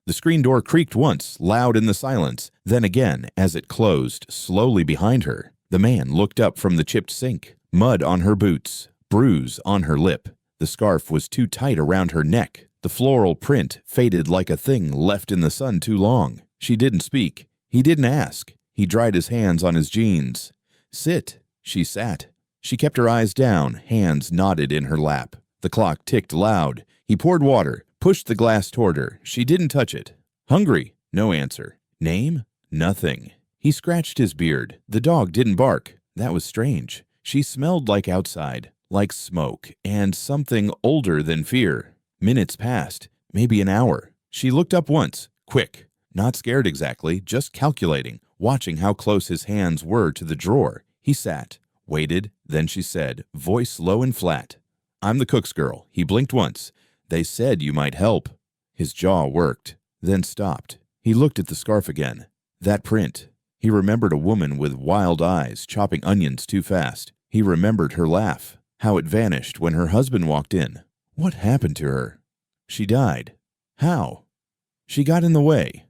The screen door creaked once, loud in the silence, then again as it closed slowly behind her. The man looked up from the chipped sink, mud on her boots, bruise on her lip. The scarf was too tight around her neck. The floral print faded like a thing left in the sun too long. She didn't speak. He didn't ask. He dried his hands on his jeans. "Sit." She sat. She kept her eyes down, hands knotted in her lap. The clock ticked loud. He poured water, pushed the glass toward her. She didn't touch it. "Hungry?" No answer. "Name?" Nothing. He scratched his beard. The dog didn't bark. That was strange. She smelled like outside, like smoke, and something older than fear. Minutes passed, maybe an hour. She looked up once, quick. Not scared exactly, just calculating, watching how close his hands were to the drawer. He sat, waited, then she said, voice low and flat, "I'm the cook's girl." He blinked once. "They said you might help." His jaw worked, then stopped. He looked at the scarf again. That print. He remembered a woman with wild eyes chopping onions too fast. He remembered her laugh, how it vanished when her husband walked in. What happened to her? She died. How? She got in the way.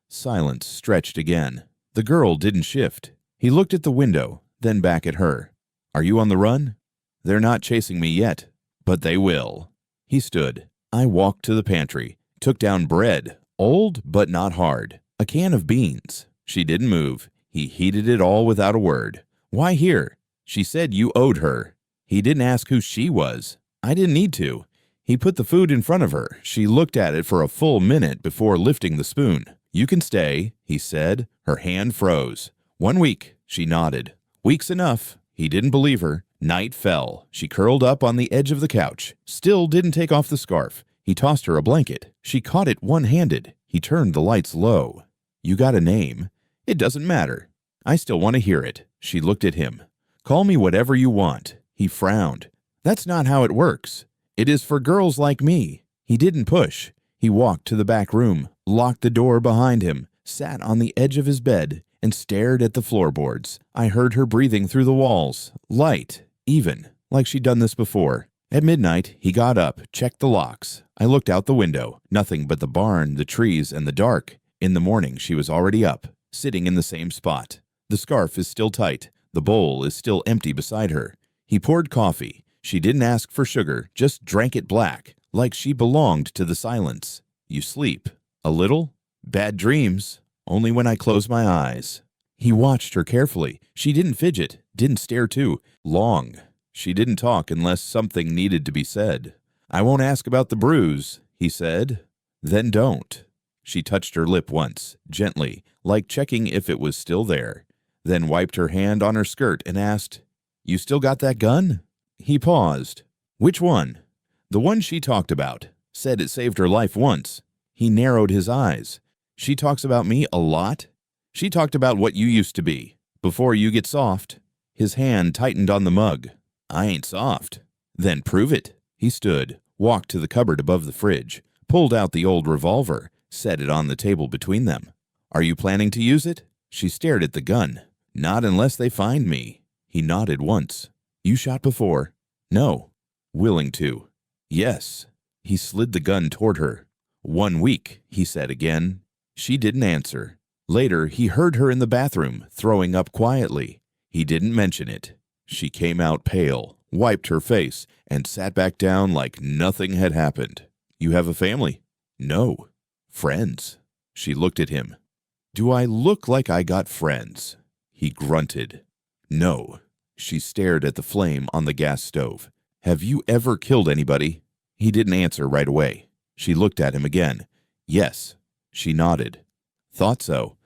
Silence stretched again. The girl didn't shift. He looked at the window, then back at her. "Are you on the run?" "They're not chasing me yet, but they will." He stood. I walked to the pantry, took down bread, old but not hard, a can of beans. She didn't move. He heated it all without a word. "Why here?" "She said you owed her." He didn't ask who she was. I didn't need to. He put the food in front of her. She looked at it for a full minute before lifting the spoon. "You can stay," he said. Her hand froze. "1 week." She nodded. "Week's enough." He didn't believe her. Night fell. She curled up on the edge of the couch. Still didn't take off the scarf. He tossed her a blanket. She caught it one-handed. He turned the lights low. "You got a name?" "It doesn't matter." "I still want to hear it." She looked at him. "Call me whatever you want." He frowned. "That's not how it works. It is for girls like me." He didn't push. He walked to the back room, locked the door behind him, sat on the edge of his bed, and stared at the floorboards. I heard her breathing through the walls, light, even, like she'd done this before. At midnight, he got up, checked the locks. I looked out the window, nothing but the barn, the trees, and the dark. In the morning, she was already up, sitting in the same spot. The scarf is still tight. The bowl is still empty beside her. He poured coffee. She didn't ask for sugar, just drank it black, like she belonged to the silence. "You sleep." "A little?" "Bad dreams. Only when I close my eyes." He watched her carefully. She didn't fidget, didn't stare too long. She didn't talk unless something needed to be said. "I won't ask about the bruise," he said. "Then don't." She touched her lip once, gently, like checking if it was still there, then wiped her hand on her skirt and asked, "You still got that gun?" He paused. "Which one?" "The one she talked about. Said it saved her life once." He narrowed his eyes. "She talks about me a lot?" "She talked about what you used to be, before you get soft." His hand tightened on the mug. "I ain't soft." "Then prove it." He stood, walked to the cupboard above the fridge, pulled out the old revolver, set it on the table between them. "Are you planning to use it?" She stared at the gun. "Not unless they find me." He nodded once. "You shot before?" "No." "Willing to?" "Yes." He slid the gun toward her. 1 week, he said again. She didn't answer. Later, he heard her in the bathroom, throwing up quietly. He didn't mention it. She came out pale, wiped her face, and sat back down like nothing had happened. "You have a family?" "No." "Friends?" She looked at him. "Do I look like I got friends?" He grunted. "No." She stared at the flame on the gas stove. "Have you ever killed anybody?" He didn't answer right away. She looked at him again. "Yes." She nodded. "Thought so."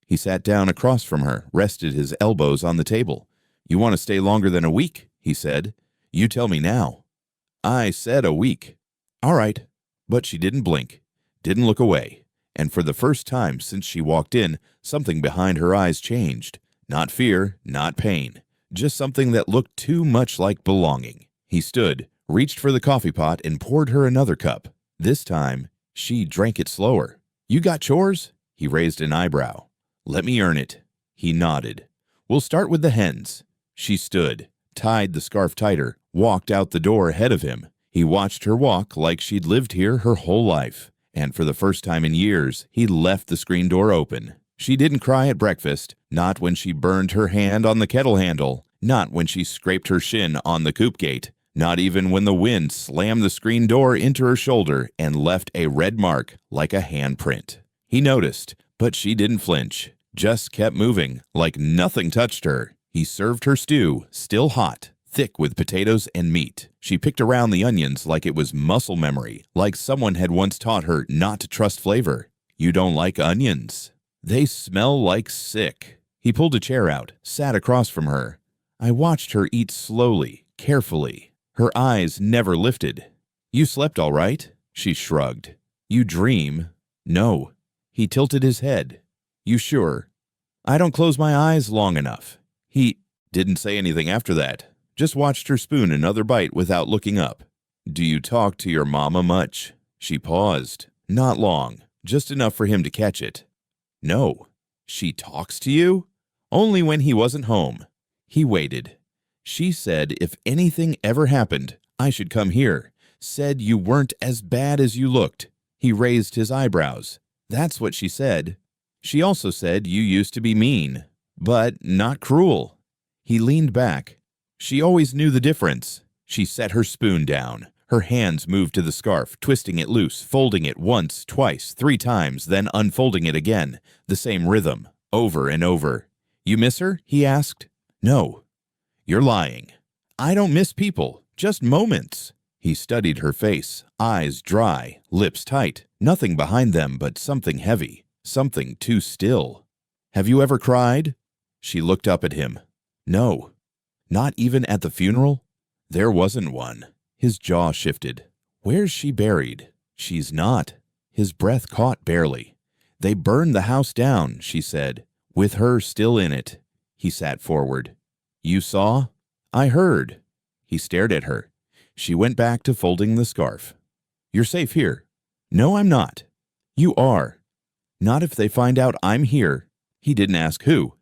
He sat down across from her, rested his elbows on the table. "You want to stay longer than a week?" he said. "You tell me now." "I said a week." "All right." But she didn't blink, didn't look away. And for the first time since she walked in, something behind her eyes changed. Not fear, not pain. Just something that looked too much like belonging. He stood, reached for the coffee pot, and poured her another cup. This time, she drank it slower. "You got chores?" He raised an eyebrow. "Let me earn it." He nodded. "We'll start with the hens." She stood, tied the scarf tighter, walked out the door ahead of him. He watched her walk like she'd lived here her whole life. And for the first time in years, he left the screen door open. She didn't cry at breakfast, not when she burned her hand on the kettle handle, not when she scraped her shin on the coop gate, not even when the wind slammed the screen door into her shoulder and left a red mark like a handprint. He noticed, but she didn't flinch, just kept moving like nothing touched her. He served her stew, still hot, thick with potatoes and meat. She picked around the onions like it was muscle memory, like someone had once taught her not to trust flavor. "You don't like onions? They smell like sick." He pulled a chair out, sat across from her. I watched her eat slowly, carefully. Her eyes never lifted. "You slept all right?" She shrugged. "You dream?" "No." He tilted his head. "You sure?" "I don't close my eyes long enough." He didn't say anything after that, just watched her spoon another bite without looking up. "Do you talk to your mama much?" She paused. Not long, just enough for him to catch it. "No." "She talks to you?" "Only when he wasn't home." He waited. "She said if anything ever happened, I should come here. Said you weren't as bad as you looked." He raised his eyebrows. "That's what she said. She also said you used to be mean, but not cruel." He leaned back. "She always knew the difference." She set her spoon down. Her hands moved to the scarf, twisting it loose, folding it once, twice, 3 times, then unfolding it again. The same rhythm, over and over. "You miss her?" he asked. "No." "You're lying." "I don't miss people, just moments." He studied her face, eyes dry, lips tight, nothing behind them but something heavy, something too still. "Have you ever cried?" She looked up at him. "No." "Not even at the funeral?" There wasn't one. His jaw shifted. "Where's she buried?" "She's not." His breath caught barely. "They burned the house down," she said, "with her still in it." He sat forward. "You saw?" "I heard." He stared at her. She went back to folding the scarf. "You're safe here." "No, I'm not." "You are." "Not if they find out I'm here." He didn't ask who.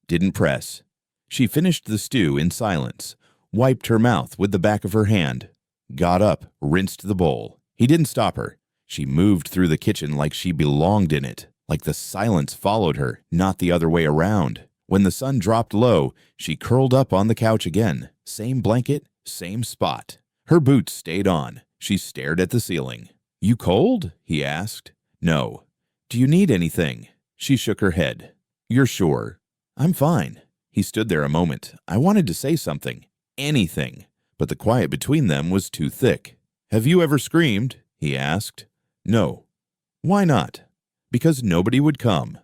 Didn't press. She finished the stew in silence, wiped her mouth with the back of her hand, got up, rinsed the bowl. He didn't stop her. She moved through the kitchen like she belonged in it, like the silence followed her, not the other way around. When the sun dropped low, she curled up on the couch again. Same blanket, same spot. Her boots stayed on. She stared at the ceiling. "You cold?" he asked. "No." "Do you need anything?" She shook her head. "You're sure?" "I'm fine." He stood there a moment. I wanted to say something. Anything. But the quiet between them was too thick. "Have you ever screamed?" he asked. "No." "Why not?" "Because nobody would come."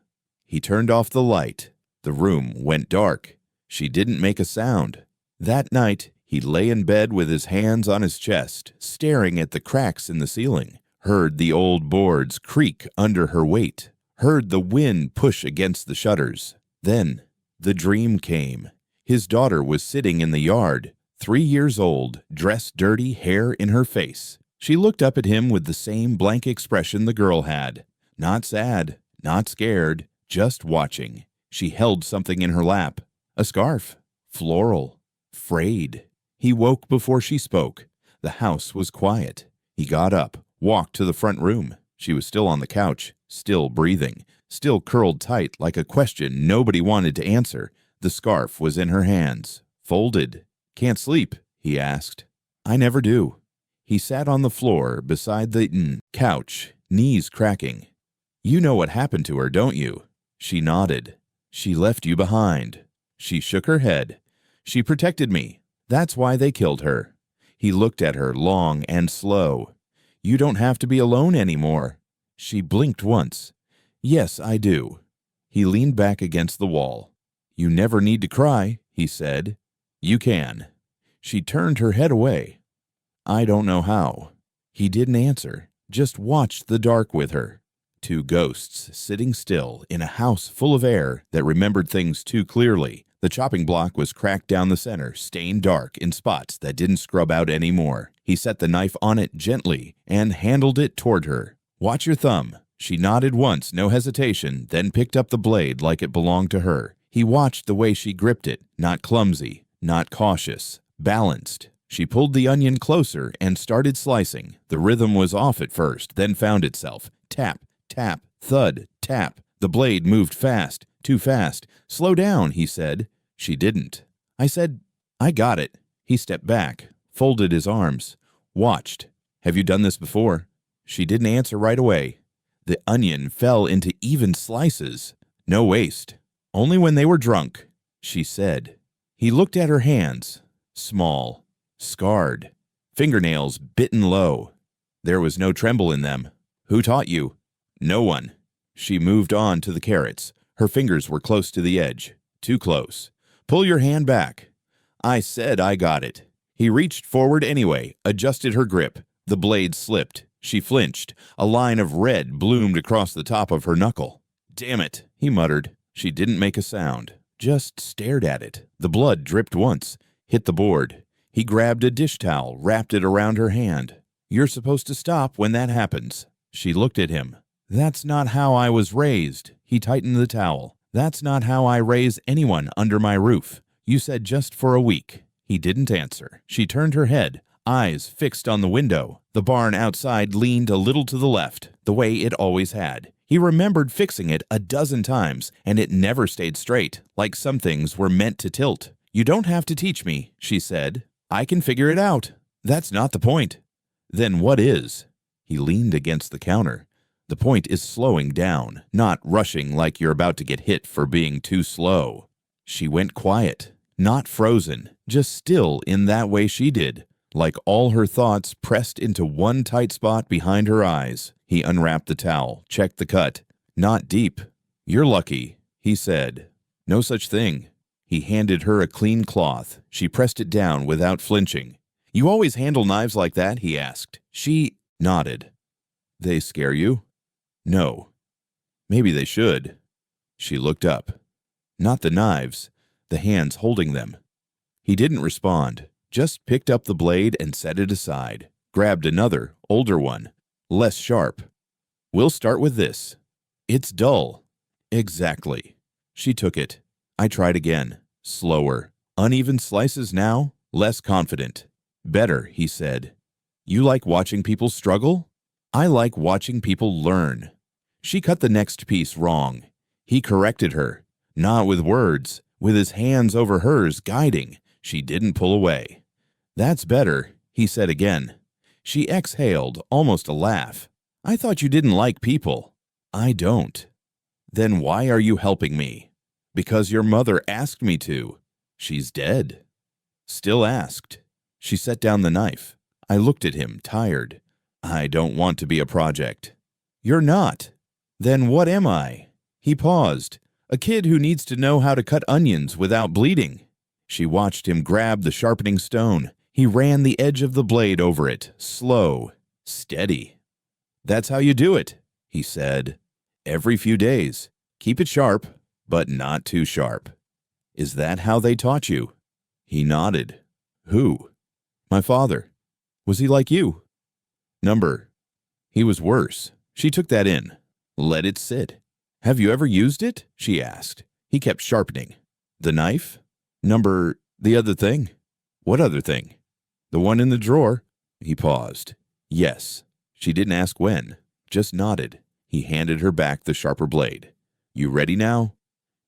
He turned off the light. The room went dark. She didn't make a sound. That night, he lay in bed with his hands on his chest, staring at the cracks in the ceiling, heard the old boards creak under her weight, heard the wind push against the shutters. Then the dream came. His daughter was sitting in the yard, 3 years old, dressed dirty, hair in her face. She looked up at him with the same blank expression the girl had. Not sad, not scared, just watching. She held something in her lap. A scarf. Floral. Frayed. He woke before she spoke. The house was quiet. He got up, walked to the front room. She was still on the couch, still breathing, still curled tight like a question nobody wanted to answer. The scarf was in her hands, folded. "Can't sleep?" he asked. "I never do." He sat on the floor beside the couch, knees cracking. "You know what happened to her, don't you?" She nodded. "She left you behind." She shook her head. "She protected me. That's why they killed her." He looked at her long and slow. "You don't have to be alone anymore." She blinked once. "Yes, I do." He leaned back against the wall. "You never need to cry," he said. "You can." She turned her head away. "I don't know how." He didn't answer, just watched the dark with her. 2 ghosts sitting still in a house full of air that remembered things too clearly. The chopping block was cracked down the center, stained dark in spots that didn't scrub out anymore. He set the knife on it gently and handled it toward her. "Watch your thumb." She nodded once, no hesitation, then picked up the blade like it belonged to her. He watched the way she gripped it, not clumsy, not cautious, balanced. She pulled the onion closer and started slicing. The rhythm was off at first, then found itself. tap, tap, thud, tap. The blade moved fast, too fast. "Slow down," he said. She didn't. I said, "I got it." He stepped back, folded his arms, watched. "Have you done this before?" She didn't answer right away. The onion fell into even slices. No waste. Only when they were drunk, she said. He looked at her hands. Small, scarred, fingernails bitten low. There was no tremble in them. "Who taught you?" "No one." She moved on to the carrots. Her fingers were close to the edge. Too close. "Pull your hand back." I said I got it. He reached forward anyway, adjusted her grip. The blade slipped. She flinched. A line of red bloomed across the top of her knuckle. "Damn it," he muttered. She didn't make a sound, just stared at it. The blood dripped once, hit the board. He grabbed a dish towel, wrapped it around her hand. "You're supposed to stop when that happens." She looked at him. "That's not how I was raised." He tightened the towel. "That's not how I raise anyone under my roof. You said just for a week." He didn't answer. She turned her head, eyes fixed on the window. The barn outside leaned a little to the left, the way it always had. He remembered fixing it a dozen times, and it never stayed straight, like some things were meant to tilt. "You don't have to teach me," she said. "I can figure it out." "That's not the point." "Then what is?" He leaned against the counter. "The point is slowing down, not rushing like you're about to get hit for being too slow." She went quiet, not frozen, just still in that way she did, like all her thoughts pressed into one tight spot behind her eyes. He unwrapped the towel, checked the cut. "Not deep." "You're lucky," he said. "No such thing." He handed her a clean cloth. She pressed it down without flinching. "You always handle knives like that?" he asked. She nodded. "They scare you?" "No." "Maybe they should." She looked up. Not the knives, the hands holding them. He didn't respond, just picked up the blade and set it aside, grabbed another, older one, less sharp. "We'll start with this." "It's dull." "Exactly." She took it. I tried again, slower. Uneven slices now, less confident. "Better," he said. "You like watching people struggle?" "I like watching people learn." She cut the next piece wrong. He corrected her, not with words, with his hands over hers, guiding. She didn't pull away. "That's better," he said again. She exhaled, almost a laugh. "I thought you didn't like people." "I don't." "Then why are you helping me?" "Because your mother asked me to." "She's dead." "Still asked." She set down the knife. I looked at him, tired. "I don't want to be a project." "You're not." "Then what am I?" He paused. "A kid who needs to know how to cut onions without bleeding." She watched him grab the sharpening stone. He ran the edge of the blade over it, slow, steady. "That's how you do it," he said. "Every few days. Keep it sharp, but not too sharp." "Is that how they taught you?" He nodded. "Who?" "My father." "Was he like you?" "Number." "He was worse." She took that in. Let it sit. "Have you ever used it?" she asked. He kept sharpening. "The knife?" "Number, the other thing." "What other thing?" "The one in the drawer." He paused. "Yes." She didn't ask when, just nodded. He handed her back the sharper blade. "You ready now?"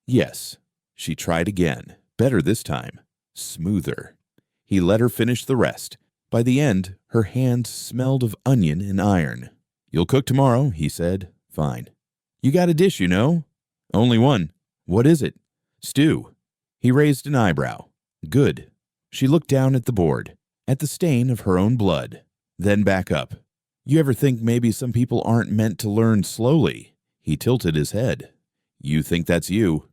"Yes." She tried again. Better this time. Smoother. He let her finish the rest. By the end, her hands smelled of onion and iron. "You'll cook tomorrow," he said. "Fine." "You got a dish, you know?" "Only one." "What is it?" "Stew." He raised an eyebrow. "Good." She looked down at the board, at the stain of her own blood, then back up. "You ever think maybe some people aren't meant to learn slowly?" He tilted his head. "You think that's you?"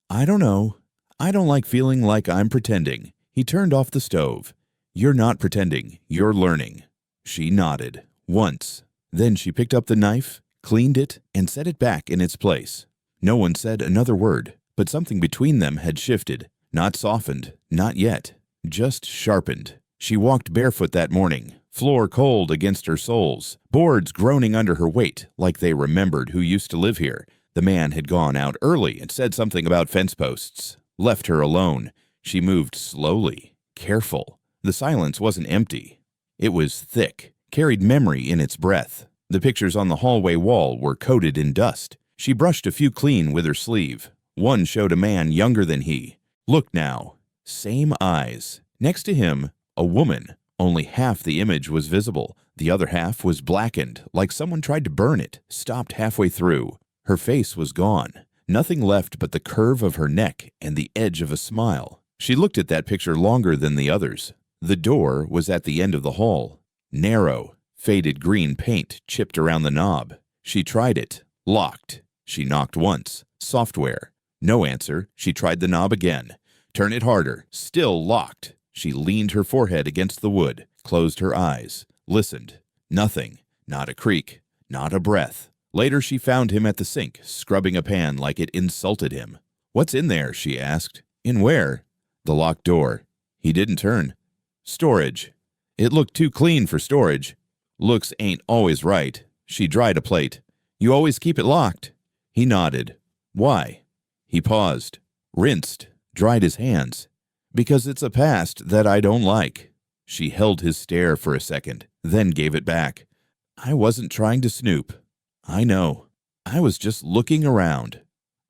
"I don't know. I don't like feeling like I'm pretending." He turned off the stove. "You're not pretending. You're learning." She nodded. Once. Then she picked up the knife, cleaned it, and set it back in its place. No one said another word, but something between them had shifted. Not softened. Not yet. Just sharpened. She walked barefoot that morning, floor cold against her soles, boards groaning under her weight like they remembered who used to live here. The man had gone out early and said something about fence posts. Left her alone. She moved slowly, careful. The silence wasn't empty. It was thick, carried memory in its breath. The pictures on the hallway wall were coated in dust. She brushed a few clean with her sleeve. One showed a man younger than he. Look now. Same eyes. Next to him, a woman. Only half the image was visible. The other half was blackened, like someone tried to burn it, stopped halfway through. Her face was gone. Nothing left but the curve of her neck and the edge of a smile. She looked at that picture longer than the others. The door was at the end of the hall. Narrow, faded green paint chipped around the knob. She tried it. Locked. She knocked once. Software. No answer. She tried the knob again. Turn it harder. Still locked. She leaned her forehead against the wood, closed her eyes, listened. Nothing. Not a creak. Not a breath. Later she found him at the sink, scrubbing a pan like it insulted him. "What's in there?" she asked. "In where?" "The locked door." He didn't turn. "Storage." "It looked too clean for storage." "Looks ain't always right." She dried a plate. "You always keep it locked?" He nodded. "Why?" He paused, rinsed, dried his hands. "Because it's a past that I don't like." She held his stare for a second, then gave it back. "I wasn't trying to snoop." "I know. I was just looking around."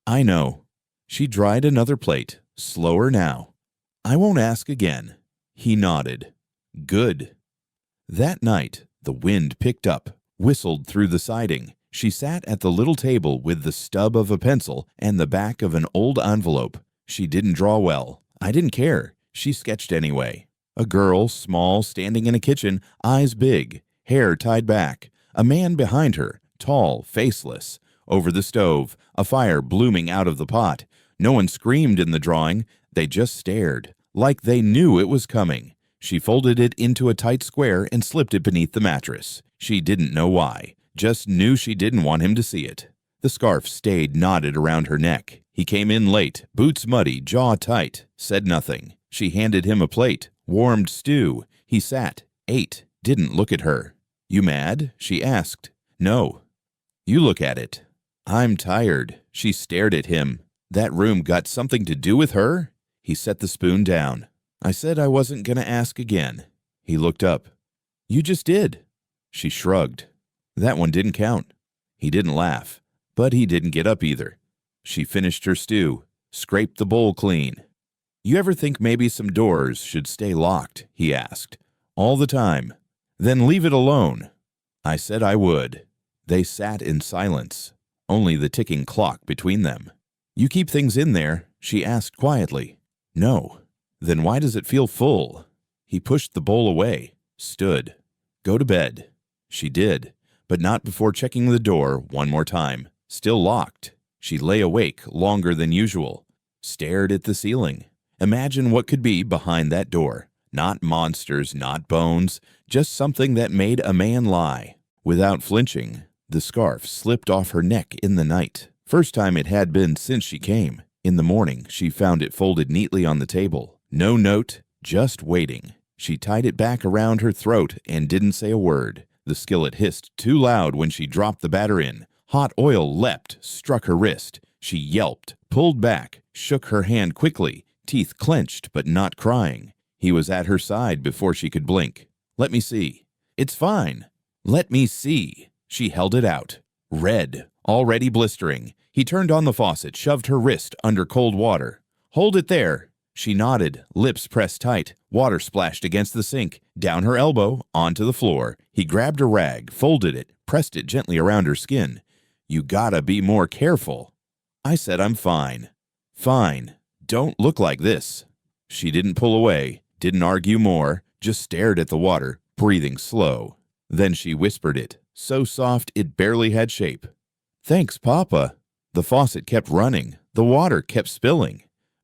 "I know." She dried another plate, slower now. "I won't ask again." He nodded. "Good." That night, the wind picked up, whistled through the siding. She sat at the little table with the stub of a pencil and the back of an old envelope. She didn't draw well. I didn't care. She sketched anyway. A girl, small, standing in a kitchen, eyes big, hair tied back. A man behind her, tall, faceless. Over the stove, a fire blooming out of the pot. No one screamed in the drawing. They just stared, like they knew it was coming. She folded it into a tight square and slipped it beneath the mattress. She didn't know why, just knew she didn't want him to see it. The scarf stayed knotted around her neck. He came in late, boots muddy, jaw tight, said nothing. She handed him a plate, warmed stew. He sat, ate, didn't look at her. "You mad?" she asked. "No." "You look at it." "I'm tired." She stared at him. That room got something to do with her? He set the spoon down. "I said I wasn't going to ask again." He looked up. "You just did." She shrugged. "That one didn't count." He didn't laugh, but he didn't get up either. She finished her stew, scraped the bowl clean. "You ever think maybe some doors should stay locked?" he asked. "All the time." "Then leave it alone." I said I would. They sat in silence, only the ticking clock between them. "You keep things in there?" she asked quietly. "No." "Then why does it feel full?" He pushed the bowl away, stood. "Go to bed." She did, but not before checking the door one more time. Still locked. She lay awake longer than usual, stared at the ceiling. Imagine what could be behind that door. Not monsters, not bones, just something that made a man lie. Without flinching, the scarf slipped off her neck in the night. First time it had been since she came. In the morning, she found it folded neatly on the table. No note, just waiting. She tied it back around her throat and didn't say a word. The skillet hissed too loud when she dropped the batter in. Hot oil leapt, struck her wrist. She yelped, pulled back, shook her hand quickly, teeth clenched but not crying. He was at her side before she could blink. "Let me see." "It's fine." "Let me see." She held it out. Red, already blistering. He turned on the faucet, shoved her wrist under cold water. "Hold it there." She nodded, lips pressed tight. Water splashed against the sink, down her elbow, onto the floor. He grabbed a rag, folded it, pressed it gently around her skin. "You gotta be more careful." I said I'm fine. "Fine. Don't look like this." She didn't pull away, didn't argue more, just stared at the water, breathing slow. Then she whispered it, so soft it barely had shape. "Thanks, Papa." The faucet kept running. The water kept spilling.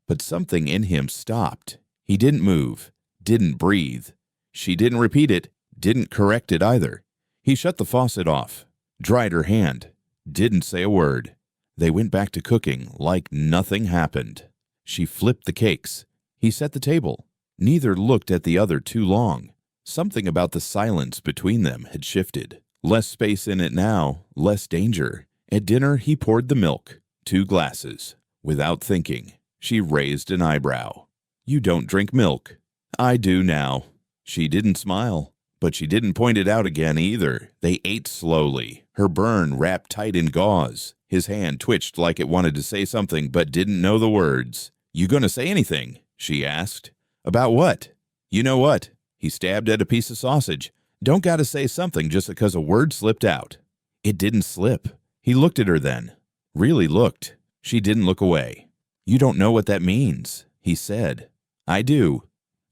But something in him stopped. He didn't move, didn't breathe. She didn't repeat it, didn't correct it either. He shut the faucet off, dried her hand, didn't say a word. They went back to cooking like nothing happened. She flipped the cakes. He set the table. Neither looked at the other too long. Something about the silence between them had shifted. Less space in it now, less danger. At dinner, he poured the milk, 2 glasses. Without thinking, she raised an eyebrow. "You don't drink milk." "I do now." She didn't smile, But she didn't point it out again either. They ate slowly, her burn wrapped tight in gauze. His hand twitched like it wanted to say something but didn't know the words. "You gonna say anything?" she asked. "About what?" "You know what?" He stabbed at a piece of sausage. "Don't gotta say something just because a word slipped out." It didn't slip. He looked at her then. Really looked. She didn't look away. "You don't know what that means," he said. "I do."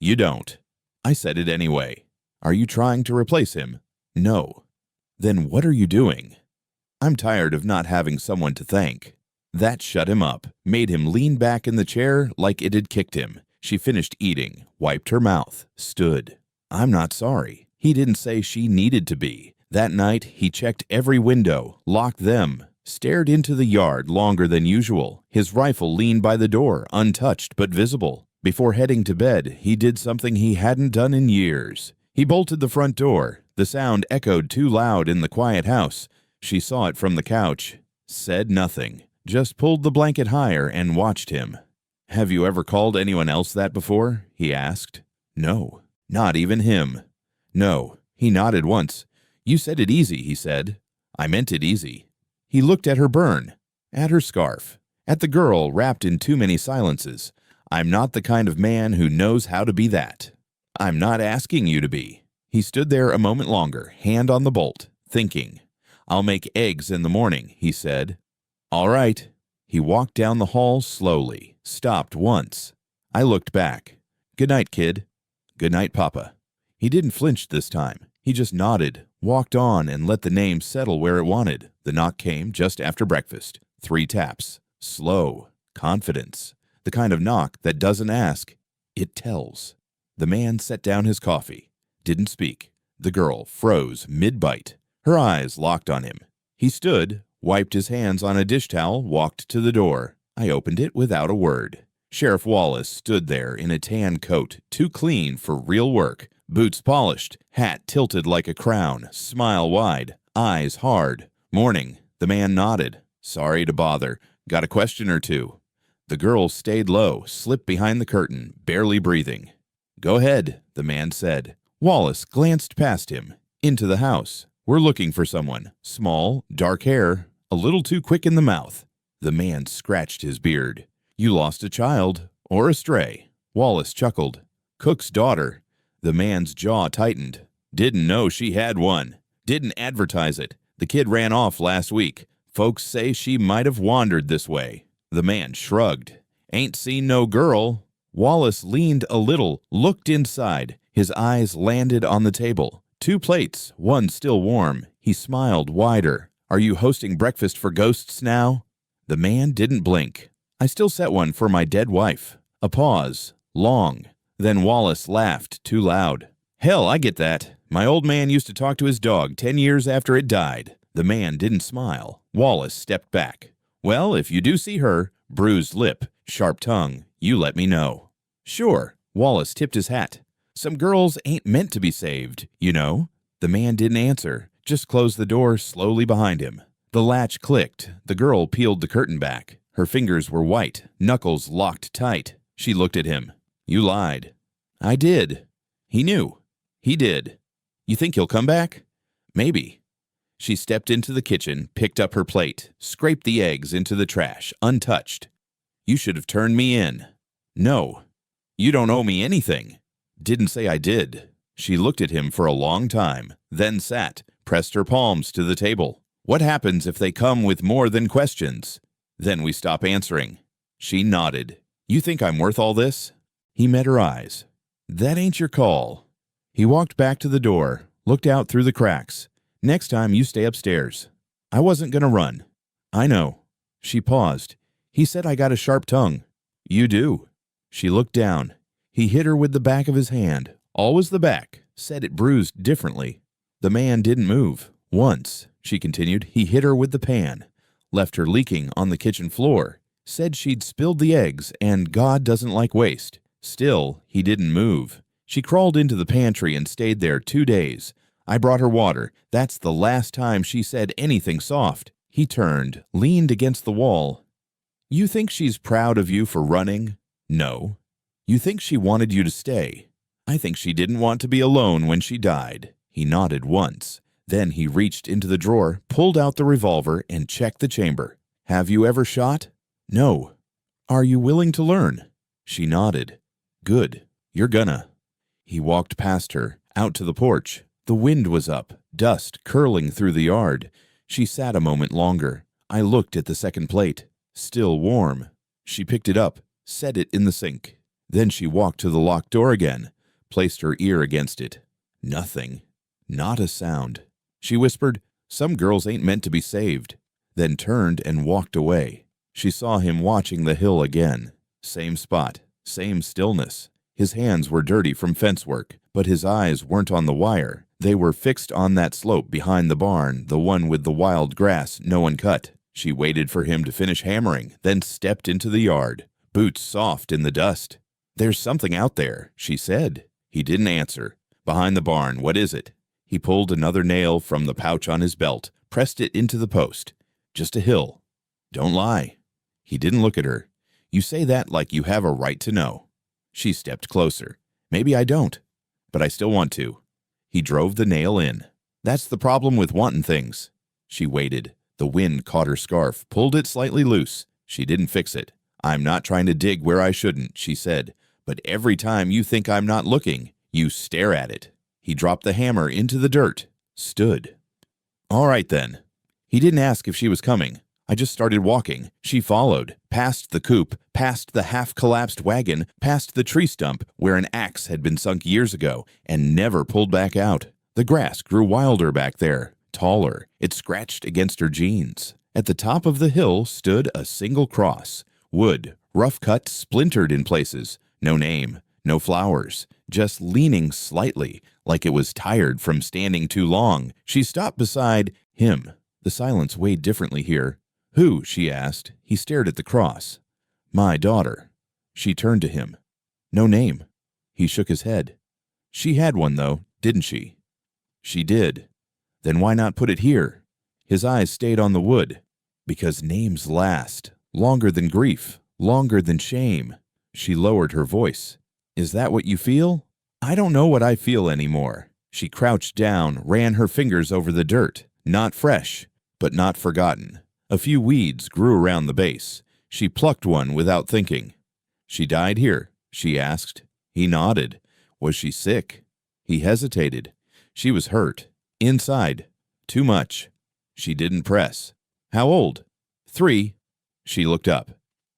"You don't." "I said it anyway." "Are you trying to replace him?" "No." "Then what are you doing?" "I'm tired of not having someone to thank." That shut him up, made him lean back in the chair like it had kicked him. She finished eating, wiped her mouth, stood. "I'm not sorry." He didn't say she needed to be. That night, he checked every window, locked them, stared into the yard longer than usual. His rifle leaned by the door, untouched but visible. Before heading to bed, he did something he hadn't done in years. He bolted the front door. The sound echoed too loud in the quiet house. She saw it from the couch, said nothing, just pulled the blanket higher and watched him. "Have you ever called anyone else that before?" he asked. "No." "Not even him?" "No." He nodded once. "You said it easy," he said. "I meant it easy." He looked at her burn, at her scarf, at the girl wrapped in too many silences. "I'm not the kind of man who knows how to be that." "I'm not asking you to be." He stood there a moment longer, hand on the bolt, thinking. "I'll make eggs in the morning," he said. "All right." He walked down the hall slowly, stopped once. I looked back. "Good night, kid." "Good night, Papa." He didn't flinch this time. He just nodded, walked on, and let the name settle where it wanted. The knock came just after breakfast. 3 taps. Slow. Confidence. The kind of knock that doesn't ask. It tells. The man set down his coffee. Didn't speak. The girl froze mid-bite. Her eyes locked on him. He stood, wiped his hands on a dish towel, walked to the door. I opened it without a word. Sheriff Wallace stood there in a tan coat, too clean for real work. Boots polished, hat tilted like a crown, smile wide, eyes hard. "Morning." The man nodded. "Sorry to bother. Got a question or two." The girl stayed low, slipped behind the curtain, barely breathing. "Go ahead," the man said. Wallace glanced past him, into the house. "We're looking for someone. Small, dark hair, a little too quick in the mouth." The man scratched his beard. "You lost a child, or a stray." Wallace chuckled. "Cook's daughter." The man's jaw tightened. "Didn't know she had one. Didn't advertise it. The kid ran off last week. Folks say she might have wandered this way." The man shrugged. "Ain't seen no girl." Wallace leaned a little, looked inside. His eyes landed on the table. 2 plates, one still warm. He smiled wider. "Are you hosting breakfast for ghosts now?" The man didn't blink. "I still set one for my dead wife." A pause. Long. Then Wallace laughed too loud. "Hell, I get that. My old man used to talk to his dog 10 years after it died." The man didn't smile. Wallace stepped back. "Well, if you do see her, bruised lip, sharp tongue, you let me know." "Sure." Wallace tipped his hat. "Some girls ain't meant to be saved, you know." The man didn't answer, just closed the door slowly behind him. The latch clicked. The girl peeled the curtain back. Her fingers were white, knuckles locked tight. She looked at him. "You lied." "I did." He knew. He did. "You think he'll come back?" "Maybe." She stepped into the kitchen, picked up her plate, scraped the eggs into the trash, untouched. "You should have turned me in." "No." "You don't owe me anything." "Didn't say I did." She looked at him for a long time, then sat, pressed her palms to the table. "What happens if they come with more than questions?" "Then we stop answering." She nodded. "You think I'm worth all this?" He met her eyes. "That ain't your call." He walked back to the door, looked out through the cracks. "Next time you stay upstairs." "I wasn't gonna run." "I know." She paused. "He said I got a sharp tongue." "You do." She looked down. He hit her with the back of his hand. Always the back. Said it bruised differently. The man didn't move. "Once," she continued, "he hit her with the pan. Left her leaking on the kitchen floor. Said she'd spilled the eggs, and God doesn't like waste. Still, he didn't move. She crawled into the pantry and stayed there 2 days. I brought her water. That's the last time she said anything soft." He turned, leaned against the wall. "You think she's proud of you for running?" "No." "You think she wanted you to stay?" "I think she didn't want to be alone when she died." He nodded once. Then he reached into the drawer, pulled out the revolver, and checked the chamber. Have you ever shot? No. Are you willing to learn? She nodded. Good. You're gonna. He walked past her, out to the porch. The wind was up, dust curling through the yard. She sat a moment longer. I looked at the second plate. Still warm. She picked it up, set it in the sink. Then she walked to the locked door again, placed her ear against it. Nothing. Not a sound. She whispered, "Some girls ain't meant to be saved," then turned and walked away. She saw him watching the hill again. Same spot, same stillness. His hands were dirty from fence work, but his eyes weren't on the wire. They were fixed on that slope behind the barn, the one with the wild grass no one cut. She waited for him to finish hammering, then stepped into the yard, boots soft in the dust. "There's something out there," she said. He didn't answer. "Behind the barn, what is it?" He pulled another nail from the pouch on his belt, pressed it into the post. "Just a hill." "Don't lie." He didn't look at her. "You say that like you have a right to know." She stepped closer. "Maybe I don't, but I still want to." He drove the nail in. "That's the problem with wanting things." She waited. The wind caught her scarf, pulled it slightly loose. She didn't fix it. "I'm not trying to dig where I shouldn't," she said. "But every time you think I'm not looking, you stare at it." He dropped the hammer into the dirt, stood. "All right, then." He didn't ask if she was coming. I just started walking. She followed, past the coop, past the half-collapsed wagon, past the tree stump where an axe had been sunk years ago and never pulled back out. The grass grew wilder back there, taller. It scratched against her jeans. At the top of the hill stood a single cross. Wood, rough cut, splintered in places. No name, no flowers, just leaning slightly, like it was tired from standing too long. She stopped beside him. The silence weighed differently here. "Who?" she asked. He stared at the cross. "My daughter." She turned to him. "No name." He shook his head. "She had one, though, didn't she?" "She did." "Then why not put it here?" His eyes stayed on the wood. "Because names last. Longer than grief. Longer than shame." She lowered her voice. "Is that what you feel?" "I don't know what I feel anymore." She crouched down, ran her fingers over the dirt. Not fresh, but not forgotten. A few weeds grew around the base. She plucked one without thinking. "She died here?" she asked. He nodded. "Was she sick?" He hesitated. "She was hurt. Inside. Too much." She didn't press. "How old?" 3. She looked up.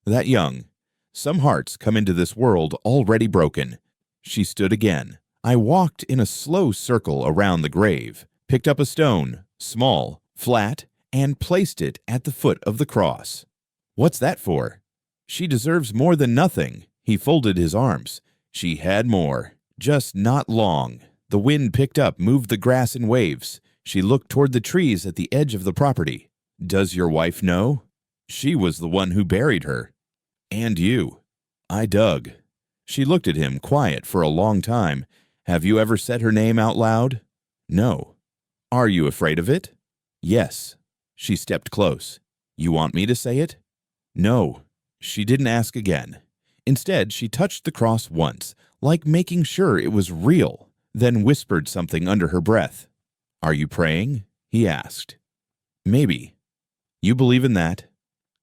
"That young. Some hearts come into this world already broken." She stood again. I walked in a slow circle around the grave, picked up a stone, small, flat, and placed it at the foot of the cross. "What's that for?" "She deserves more than nothing." He folded his arms. "She had more. Just not long." The wind picked up, moved the grass in waves. She looked toward the trees at the edge of the property. "Does your wife know?" "She was the one who buried her." "And you." I dug. She looked at him, quiet, for a long time. "Have you ever said her name out loud?" "No." "Are you afraid of it?" "Yes." She stepped close. "You want me to say it?" "No." She didn't ask again. Instead, she touched the cross once, like making sure it was real, then whispered something under her breath. "Are you praying?" he asked. "Maybe." "You believe in that?"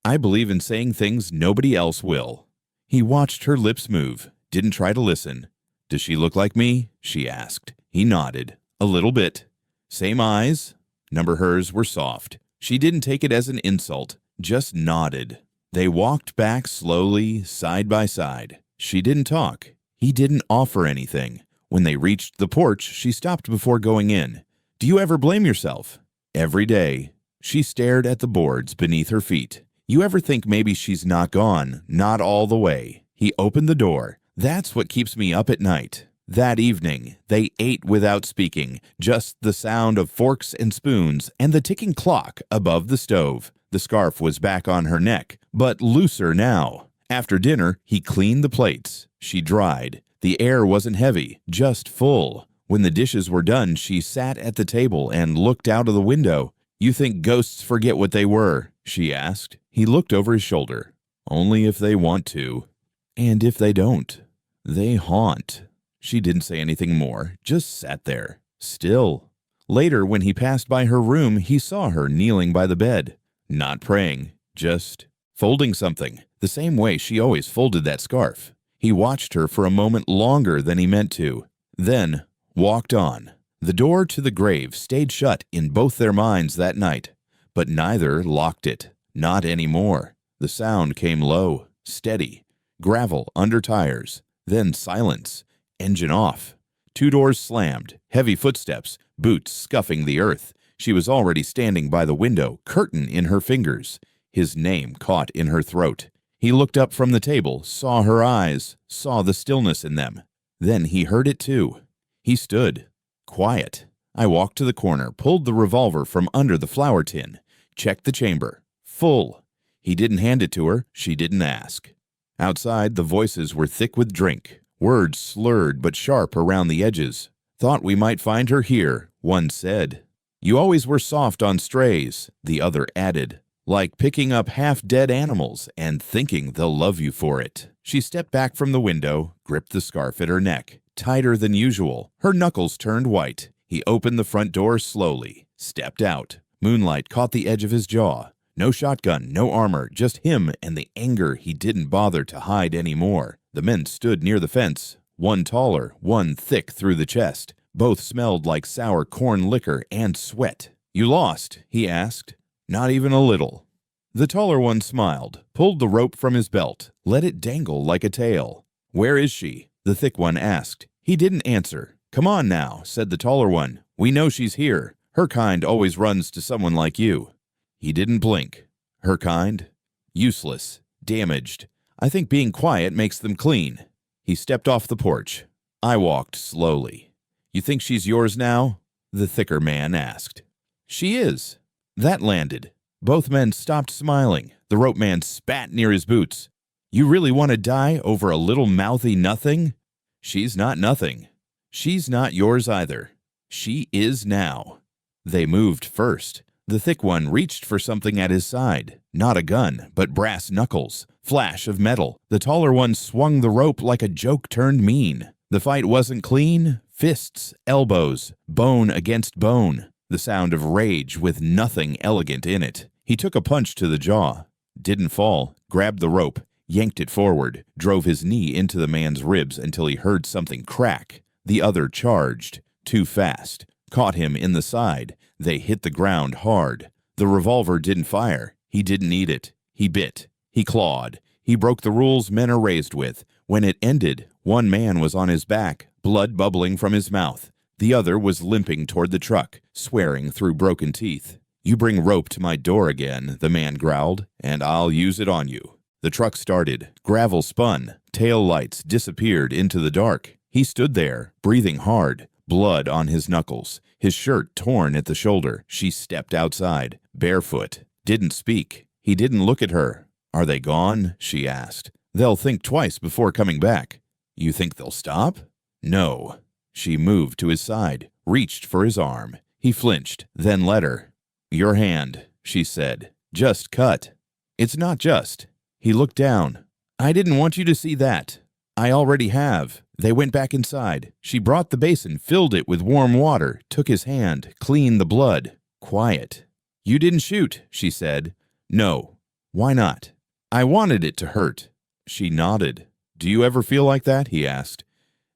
"I believe in saying things nobody else will." He watched her lips move, didn't try to listen. "Does she look like me?" she asked. He nodded. "A little bit." "Same eyes?" Hers were soft. She didn't take it as an insult, just nodded. They walked back slowly, side by side. She didn't talk. He didn't offer anything. When they reached the porch, she stopped before going in. "Do you ever blame yourself?" "Every day." She stared at the boards beneath her feet. "You ever think maybe she's not gone, not all the way?" He opened the door. "That's what keeps me up at night." That evening, they ate without speaking, just the sound of forks and spoons and the ticking clock above the stove. The scarf was back on her neck, but looser now. After dinner, he cleaned the plates. She dried. The air wasn't heavy, just full. When the dishes were done, she sat at the table and looked out of the window. "You think ghosts forget what they were?" she asked. He looked over his shoulder. "Only if they want to. And if they don't, they haunt." She didn't say anything more, just sat there. Still. Later, when he passed by her room, he saw her kneeling by the bed. Not praying, just folding something, the same way she always folded that scarf. He watched her for a moment longer than he meant to, then walked on. The door to the grave stayed shut in both their minds that night, but neither locked it. Not anymore. The sound came low, steady, gravel under tires, then silence, engine off. 2 doors slammed, heavy footsteps, boots scuffing the earth. She was already standing by the window, curtain in her fingers. His name caught in her throat. He looked up from the table, saw her eyes, saw the stillness in them. Then he heard it too. He stood, quiet. I walked to the corner, pulled the revolver from under the flour tin, checked the chamber. Full. He didn't hand it to her, she didn't ask. Outside, the voices were thick with drink, words slurred but sharp around the edges. Thought we might find her here, one said. You always were soft on strays, the other added. Like picking up half-dead animals and thinking they'll love you for it. She stepped back from the window, gripped the scarf at her neck, tighter than usual. Her knuckles turned white. He opened the front door slowly, stepped out. Moonlight caught the edge of his jaw. No shotgun, no armor, just him and the anger he didn't bother to hide anymore. The men stood near the fence, one taller, one thick through the chest. Both smelled like sour corn liquor and sweat. You lost, he asked. Not even a little. The taller one smiled, pulled the rope from his belt, let it dangle like a tail. Where is she? The thick one asked. He didn't answer. Come on now, said the taller one. We know she's here. Her kind always runs to someone like you. He didn't blink. Her kind? Useless. Damaged. I think being quiet makes them clean. He stepped off the porch. I walked slowly. You think she's yours now? The thicker man asked. She is. That landed. Both men stopped smiling. The rope man spat near his boots. You really want to die over a little mouthy nothing? She's not nothing. She's not yours either. She is now. They moved first. The thick one reached for something at his side. Not a gun, but brass knuckles. Flash of metal. The taller one swung the rope like a joke turned mean. The fight wasn't clean. Fists, elbows, bone against bone. The sound of rage with nothing elegant in it. He took a punch to the jaw. Didn't fall. Grabbed the rope. Yanked it forward. Drove his knee into the man's ribs until he heard something crack. The other charged. Too fast. Caught him in the side. They hit the ground hard. The revolver didn't fire. He didn't need it. He bit. He clawed. He broke the rules men are raised with. When it ended, one man was on his back, blood bubbling from his mouth. The other was limping toward the truck, swearing through broken teeth. You bring rope to my door again, the man growled, and I'll use it on you. The truck started. Gravel spun. Tail lights disappeared into the dark. He stood there, breathing hard, blood on his knuckles, his shirt torn at the shoulder. She stepped outside, barefoot. Didn't speak. He didn't look at her. Are they gone? She asked. They'll think twice before coming back. You think they'll stop? No. She moved to his side, reached for his arm. He flinched, then let her. Your hand, she said. Just cut. It's not just. He looked down. I didn't want you to see that. I already have. They went back inside. She brought the basin, filled it with warm water, took his hand, cleaned the blood. Quiet. You didn't shoot, she said. No. Why not? I wanted it to hurt. She nodded. Do you ever feel like that? He asked.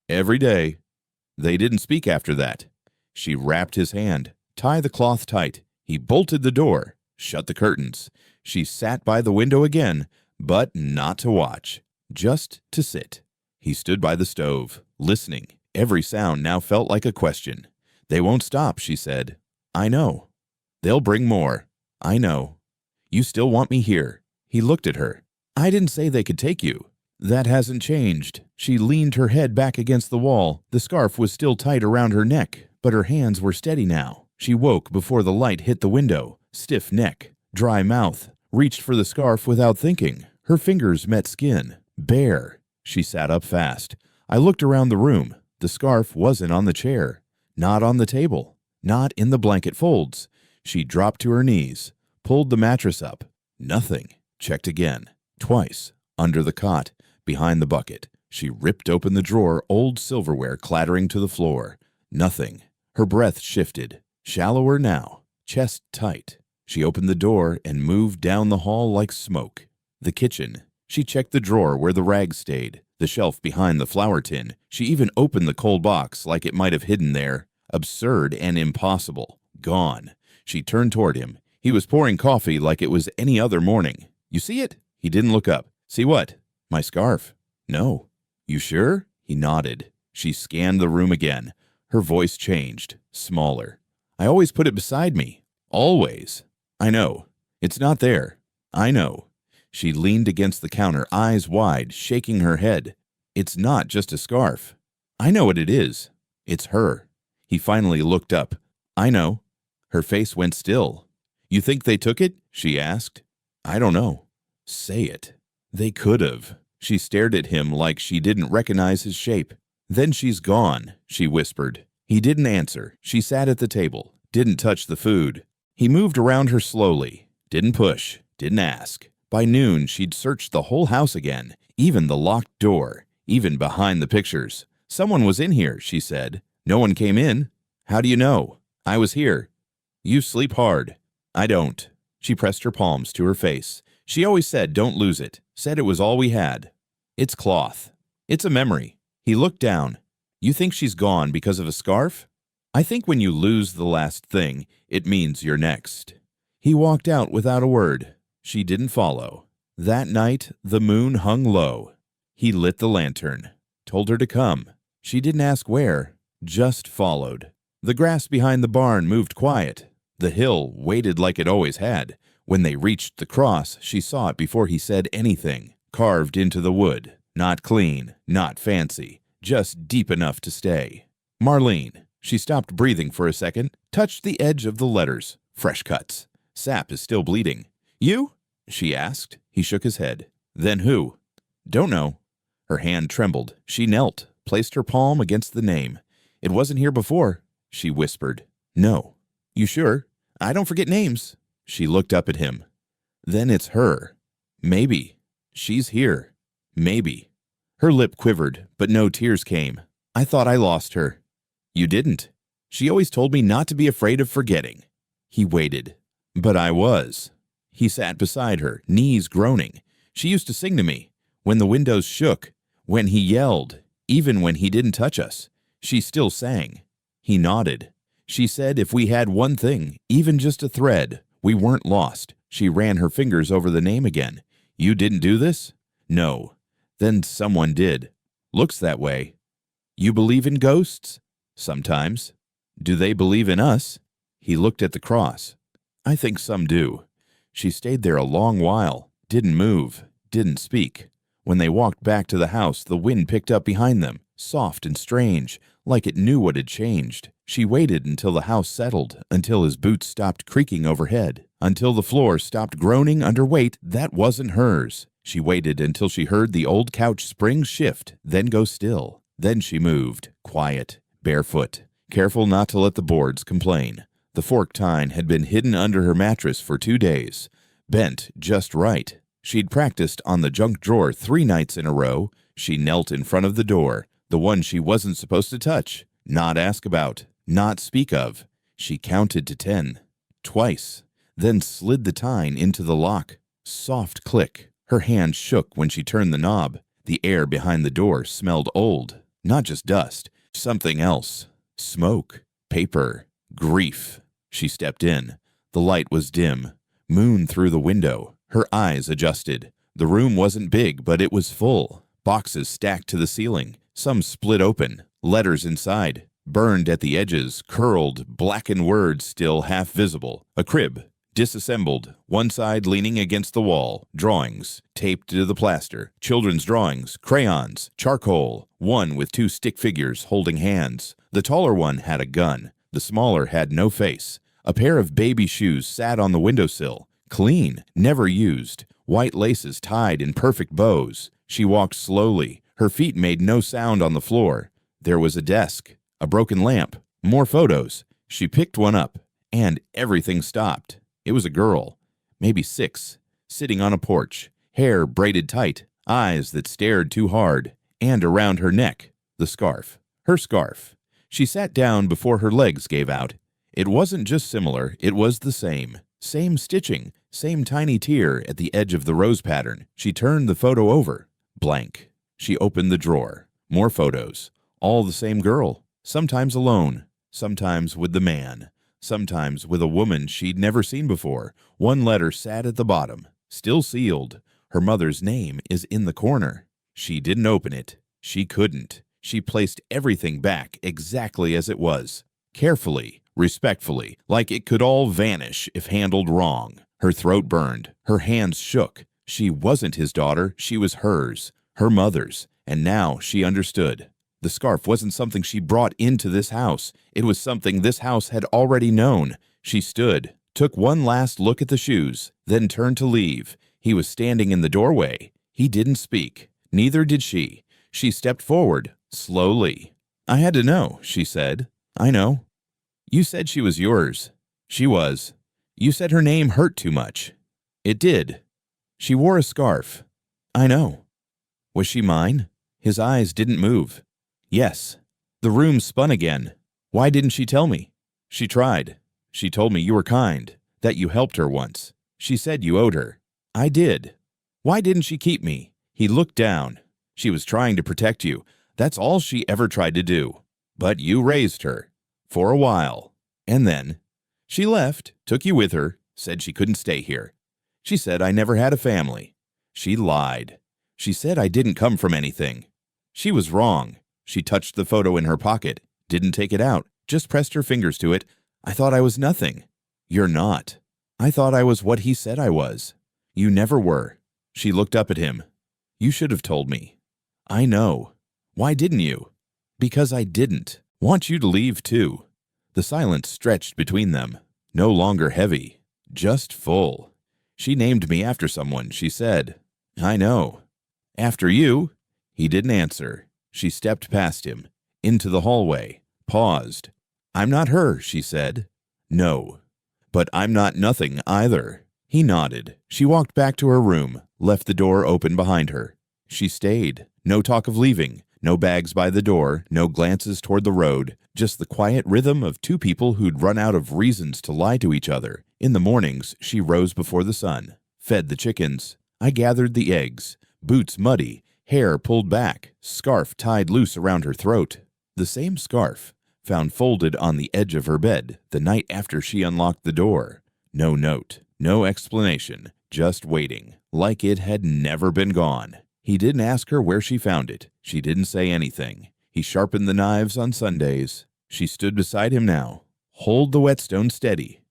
Every day. They didn't speak after that. She wrapped his hand. Tie the cloth tight. He bolted the door, shut the curtains. She sat by the window again, but not to watch, just to sit. He stood by the stove, listening. Every sound now felt like a question. They won't stop, she said. I know. They'll bring more. I know. You still want me here. He looked at her. I didn't say they could take you. That hasn't changed. She leaned her head back against the wall. The scarf was still tight around her neck, but her hands were steady now. She woke before the light hit the window. Stiff neck, dry mouth, reached for the scarf without thinking. Her fingers met skin. Bare. She sat up fast. I looked around the room. The scarf wasn't on the chair, not on the table, not in the blanket folds. She dropped to her knees, pulled the mattress up. Nothing. Checked again. Twice. Under the cot. Behind the bucket. She ripped open the drawer, old silverware clattering to the floor. Nothing. Her breath shifted, shallower now, chest tight. She opened the door and moved down the hall like smoke. The kitchen. She checked the drawer where the rags stayed, the shelf behind the flour tin. She even opened the cold box like it might have hidden there. Absurd and impossible. Gone. She turned toward him. He was pouring coffee like it was any other morning. You see it? He didn't look up. See what? My scarf. No. You sure? He nodded. She scanned the room again. Her voice changed, smaller. I always put it beside me. Always. I know. It's not there. I know. She leaned against the counter, eyes wide, shaking her head. It's not just a scarf. I know what it is. It's her. He finally looked up. I know. Her face went still. You think they took it? She asked. I don't know. Say it. They could have. She stared at him like she didn't recognize his shape. Then she's gone, she whispered. He didn't answer. She sat at the table, didn't touch the food. He moved around her slowly, didn't push, didn't ask. By noon, she'd searched the whole house again, even the locked door, even behind the pictures. Someone was in here, she said. No one came in. How do you know? I was here. You sleep hard. I don't. She pressed her palms to her face. She always said don't lose it, said it was all we had. It's cloth. It's a memory. He looked down. You think she's gone because of a scarf? I think when you lose the last thing, it means you're next. He walked out without a word. She didn't follow. That night, the moon hung low. He lit the lantern, told her to come. She didn't ask where, just followed. The grass behind the barn moved quiet. The hill waited like it always had. When they reached the cross, she saw it before he said anything, carved into the wood. Not clean, not fancy, just deep enough to stay. Marlene. She stopped breathing for a second, touched the edge of the letters. Fresh cuts. Sap is still bleeding. You? She asked. He shook his head. Then who? Don't know. Her hand trembled. She knelt, placed her palm against the name. It wasn't here before, she whispered. No. You sure? I don't forget names. She looked up at him. Then it's her. Maybe. She's here. Maybe. Her lip quivered, but no tears came. I thought I lost her. You didn't. She always told me not to be afraid of forgetting. He waited. But I was. He sat beside her, knees groaning. She used to sing to me. When the windows shook, when he yelled, even when he didn't touch us, she still sang. He nodded. She said if we had one thing, even just a thread, we weren't lost. She ran her fingers over the name again. You didn't do this? No. Then someone did. Looks that way. You believe in ghosts? Sometimes. Do they believe in us? He looked at the cross. I think some do. She stayed there a long while, didn't move, didn't speak. When they walked back to the house, the wind picked up behind them, soft and strange, like it knew what had changed. She waited until the house settled, until his boots stopped creaking overhead, until the floor stopped groaning under weight that wasn't hers. She waited until she heard the old couch springs shift, then go still. Then she moved, quiet, barefoot, careful not to let the boards complain. The fork tine had been hidden under her mattress for 2 days, bent just right. She'd practiced on the junk drawer 3 nights in a row. She knelt in front of the door, the one she wasn't supposed to touch, not ask about, not speak of. She counted to 10, twice, then slid the tine into the lock. Soft click. Her hand shook when she turned the knob. The air behind the door smelled old, not just dust, something else. Smoke, paper, grief. She stepped in. The light was dim. Moon through the window. Her eyes adjusted. The room wasn't big, but it was full. Boxes stacked to the ceiling. Some split open. Letters inside. Burned at the edges. Curled, blackened words still half visible. A crib. Disassembled. One side leaning against the wall. Drawings. Taped to the plaster. Children's drawings. Crayons. Charcoal. One with 2 stick figures holding hands. The taller one had a gun. The smaller had no face. A pair of baby shoes sat on the windowsill. Clean, never used. White laces tied in perfect bows. She walked slowly. Her feet made no sound on the floor. There was a desk, a broken lamp, more photos. She picked one up, and everything stopped. It was a girl, maybe 6, sitting on a porch, hair braided tight, eyes that stared too hard, and around her neck, the scarf. Her scarf. She sat down before her legs gave out. It wasn't just similar, it was the same. Same stitching, same tiny tear at the edge of the rose pattern. She turned the photo over. Blank. She opened the drawer. More photos. All the same girl. Sometimes alone. Sometimes with the man. Sometimes with a woman she'd never seen before. One letter sat at the bottom. Still sealed. Her mother's name is in the corner. She didn't open it. She couldn't. She placed everything back exactly as it was. Carefully, respectfully, like it could all vanish if handled wrong. Her throat burned. Her hands shook. She wasn't his daughter. She was hers. Her mother's. And now she understood. The scarf wasn't something she brought into this house. It was something this house had already known. She stood, took one last look at the shoes, then turned to leave. He was standing in the doorway. He didn't speak. Neither did she. She stepped forward, slowly. "I had to know," she said. "I know. You said she was yours." She was. "You said her name hurt too much." It did. "She wore a scarf." "I know." "Was she mine?" His eyes didn't move. "Yes." The room spun again. "Why didn't she tell me?" "She tried. She told me you were kind, that you helped her once. She said you owed her." "I did." "Why didn't she keep me?" He looked down. "She was trying to protect you. That's all she ever tried to do. But you raised her. For a while. And then she left, took you with her, said she couldn't stay here. She said I never had a family. She lied. She said I didn't come from anything. She was wrong. She touched the photo in her pocket, didn't take it out, just pressed her fingers to it. I thought I was nothing. You're not. I thought I was what he said I was. You never were." She looked up at him. "You should have told me." "I know." "Why didn't you?" "Because I didn't. Want you to leave too." The silence stretched between them, no longer heavy, just full. "She named me after someone," she said. "I know." "After you?" He didn't answer. She stepped past him, into the hallway, paused. "I'm not her," she said. "No. But I'm not nothing either." He nodded. She walked back to her room, left the door open behind her. She stayed. No talk of leaving. No bags by the door, no glances toward the road, just the quiet rhythm of two people who'd run out of reasons to lie to each other. In the mornings, she rose before the sun, fed the chickens. I gathered the eggs, boots muddy, hair pulled back, scarf tied loose around her throat. The same scarf, found folded on the edge of her bed the night after she unlocked the door. No note, no explanation, just waiting, like it had never been gone. He didn't ask her where she found it. She didn't say anything. He sharpened the knives on Sundays. She stood beside him now. "Hold the whetstone steady."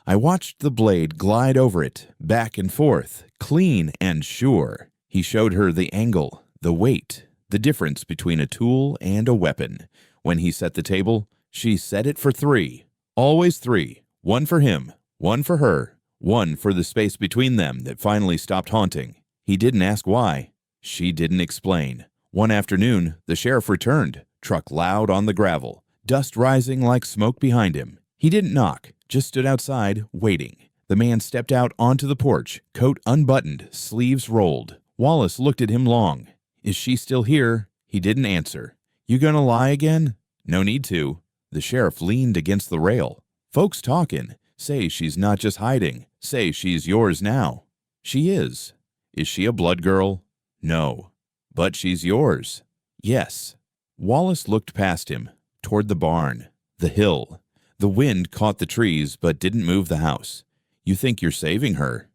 I watched the blade glide over it, back and forth, clean and sure. He showed her the angle, the weight, the difference between a tool and a weapon. When he set the table, she set it for 3. Always 3. One for him, one for her, one for the space between them that finally stopped haunting. He didn't ask why. She didn't explain. One afternoon, the sheriff returned, truck loud on the gravel, dust rising like smoke behind him. He didn't knock, just stood outside, waiting. The man stepped out onto the porch, coat unbuttoned, sleeves rolled. Wallace looked at him long. "Is she still here?" He didn't answer. "You gonna lie again?" "No need to." The sheriff leaned against the rail. "Folks talkin'. Say she's not just hiding. Say she's yours now." "She is." "Is she a blood girl?" "No." "But she's yours." "Yes." Wallace looked past him, toward the barn, the hill. The wind caught the trees but didn't move the house. "You think you're saving her?"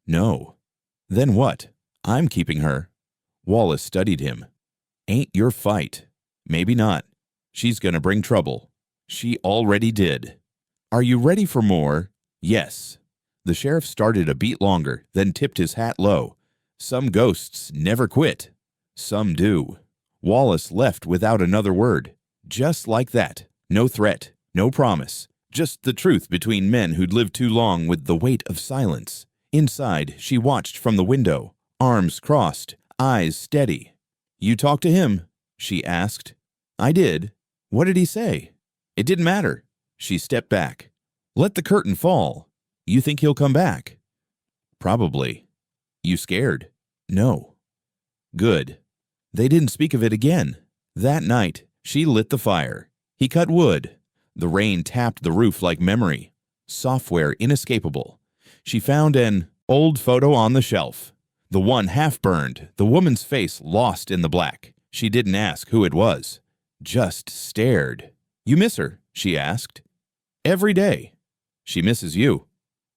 "No." "Then what?" "I'm keeping her." Wallace studied him. "Ain't your fight." "Maybe not. She's gonna bring trouble." "She already did." "Are you ready for more?" "Yes." The sheriff started a beat longer, then tipped his hat low. "Some ghosts never quit." "Some do." Wallace left without another word. Just like that. No threat, no promise. Just the truth between men who'd lived too long with the weight of silence. Inside, she watched from the window, arms crossed, eyes steady. "You talked to him?" she asked. "I did." "What did he say?" "It didn't matter." She stepped back. "Let the curtain fall." "You think he'll come back?" "Probably." "You scared?" "No." "Good." They didn't speak of it again. That night, she lit the fire. He cut wood. The rain tapped the roof like memory. Software inescapable. She found an old photo on the shelf. The one half burned, the woman's face lost in the black. She didn't ask who it was. Just stared. "You miss her?" she asked. "Every day." "She misses you."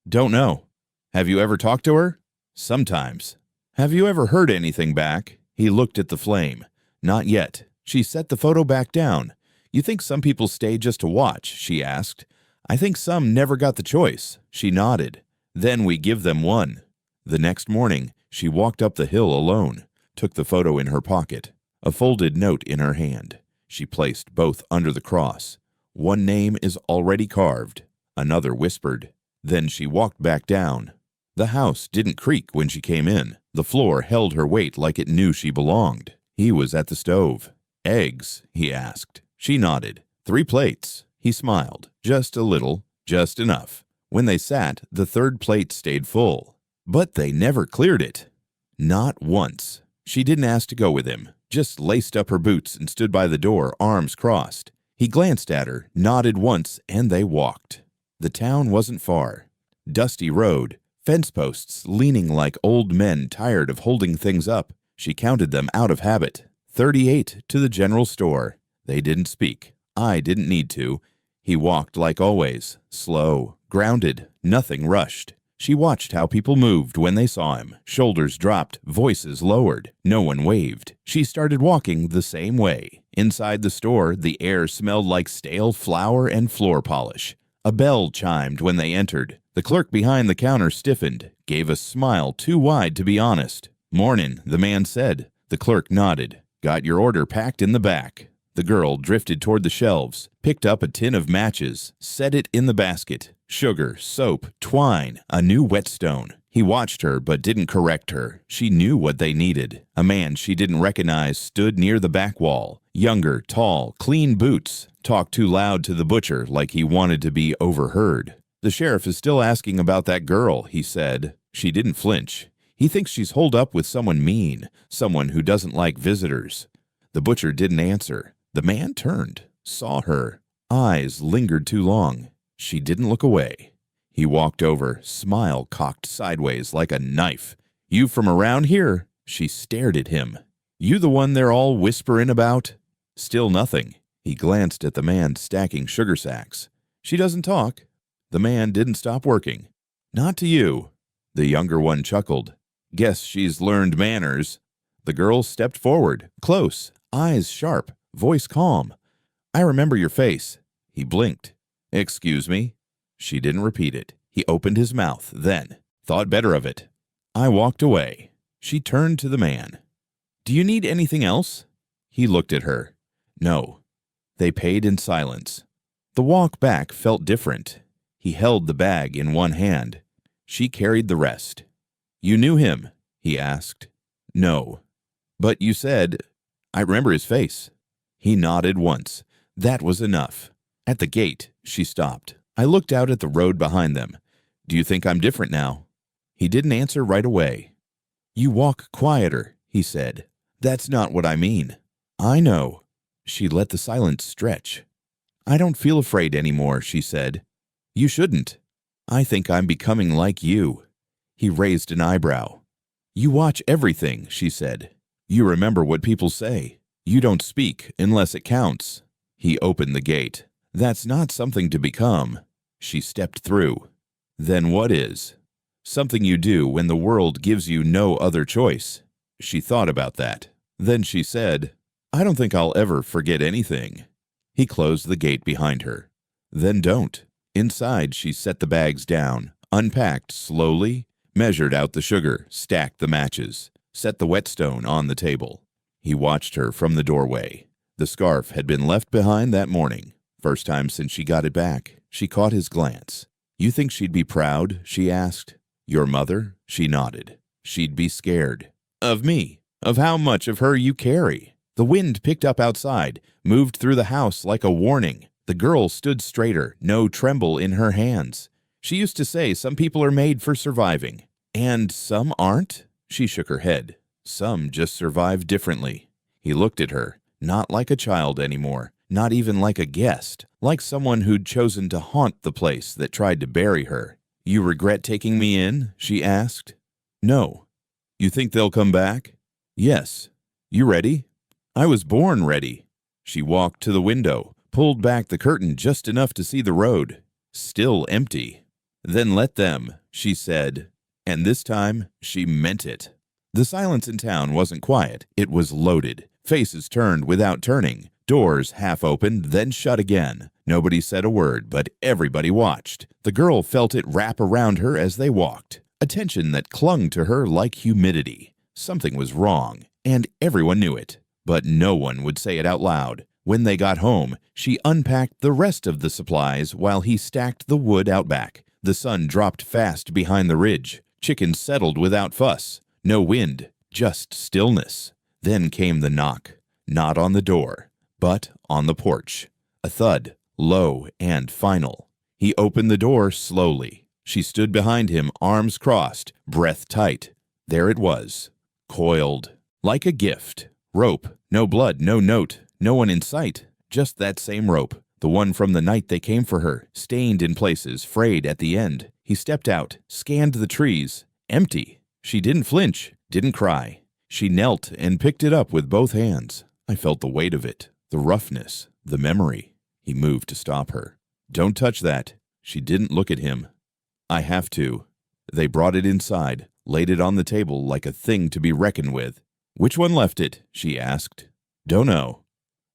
"Don't know." "Have you ever talked to her?" "Sometimes." "Have you ever heard anything back?" He looked at the flame. "Not yet." She set the photo back down. "You think some people stay just to watch?" she asked. "I think some never got the choice." She nodded. "Then we give them one." The next morning, she walked up the hill alone, took the photo in her pocket, a folded note in her hand. She placed both under the cross. "One name is already carved," another whispered. Then she walked back down. The house didn't creak when she came in. The floor held her weight like it knew she belonged. He was at the stove. "Eggs?" he asked. She nodded. "3 plates." He smiled. "Just a little, just enough." When they sat, the third plate stayed full. But they never cleared it. Not once. She didn't ask to go with him, just laced up her boots and stood by the door, arms crossed. He glanced at her, nodded once, and they walked. The town wasn't far. Dusty road, fence posts leaning like old men tired of holding things up. She counted them out of habit. 38 to the general store. They didn't speak. I didn't need to. He walked like always, slow, grounded, nothing rushed. She watched how people moved when they saw him. Shoulders dropped, voices lowered. No one waved. She started walking the same way. Inside the store, the air smelled like stale flour and floor polish. A bell chimed when they entered. The clerk behind the counter stiffened, gave a smile too wide to be honest. "Mornin'," the man said. The clerk nodded. "Got your order packed in the back." The girl drifted toward the shelves, picked up a tin of matches, set it in the basket. Sugar, soap, twine, a new whetstone. He watched her but didn't correct her. She knew what they needed. A man she didn't recognize stood near the back wall. Younger, tall, clean boots. Talked too loud to the butcher like he wanted to be overheard. "The sheriff is still asking about that girl," he said. She didn't flinch. "He thinks she's holed up with someone mean, someone who doesn't like visitors." The butcher didn't answer. The man turned, saw her. Eyes lingered too long. She didn't look away. He walked over, smile cocked sideways like a knife. "You from around here?" She stared at him. "You the one they're all whisperin' about?" Still nothing. He glanced at the man stacking sugar sacks. "She doesn't talk." The man didn't stop working. "Not to you." The younger one chuckled. "Guess she's learned manners." The girl stepped forward, close, eyes sharp, voice calm. "I remember your face." He blinked. "Excuse me?" She didn't repeat it. He opened his mouth, then thought better of it. "I walked away." She turned to the man. "Do you need anything else?" He looked at her. "No." They paid in silence. The walk back felt different. He held the bag in one hand. She carried the rest. "You knew him?" he asked. "No." "But you said—" "I remember his face." He nodded once. That was enough. At the gate, she stopped. I looked out at the road behind them. "Do you think I'm different now?" He didn't answer right away. "You walk quieter," he said. "That's not what I mean." "I know." She let the silence stretch. "I don't feel afraid anymore," she said. "You shouldn't." "I think I'm becoming like you." He raised an eyebrow. "You watch everything," she said. "You remember what people say. You don't speak unless it counts." He opened the gate. "That's not something to become." She stepped through. "Then what is?" "Something you do when the world gives you no other choice." She thought about that. Then she said, "I don't think I'll ever forget anything." He closed the gate behind her. "Then don't." Inside, she set the bags down, unpacked slowly, measured out the sugar, stacked the matches, set the whetstone on the table. He watched her from the doorway. The scarf had been left behind that morning. First time since she got it back. She caught his glance. "You think she'd be proud?" she asked. "Your mother?" She nodded. "She'd be scared." "Of me? Of how much of her you carry?" The wind picked up outside, moved through the house like a warning. The girl stood straighter, no tremble in her hands. She used to say some people are made for surviving. "And some aren't?" She shook her head. "Some just survive differently." He looked at her, not like a child anymore, not even like a guest, like someone who'd chosen to haunt the place that tried to bury her. "You regret taking me in?" she asked. "No." "You think they'll come back?" "Yes." "You ready?" "I was born ready." She walked to the window, pulled back the curtain just enough to see the road. Still empty. "Then let them," she said. And this time, she meant it. The silence in town wasn't quiet. It was loaded. Faces turned without turning. Doors half opened, then shut again. Nobody said a word, but everybody watched. The girl felt it wrap around her as they walked. A tension that clung to her like humidity. Something was wrong, and everyone knew it. But no one would say it out loud. When they got home, she unpacked the rest of the supplies while he stacked the wood out back. The sun dropped fast behind the ridge. Chickens settled without fuss. No wind, just stillness. Then came the knock. Not on the door, but on the porch. A thud, low and final. He opened the door slowly. She stood behind him, arms crossed, breath tight. There it was, coiled, like a gift. Rope, no blood, no note, no one in sight. Just that same rope, the one from the night they came for her, stained in places, frayed at the end. He stepped out, scanned the trees. Empty. She didn't flinch, didn't cry. She knelt and picked it up with both hands. I felt the weight of it, the roughness, the memory. He moved to stop her. "Don't touch that." She didn't look at him. "I have to." They brought it inside, laid it on the table like a thing to be reckoned with. "Which one left it?" she asked. "Dunno."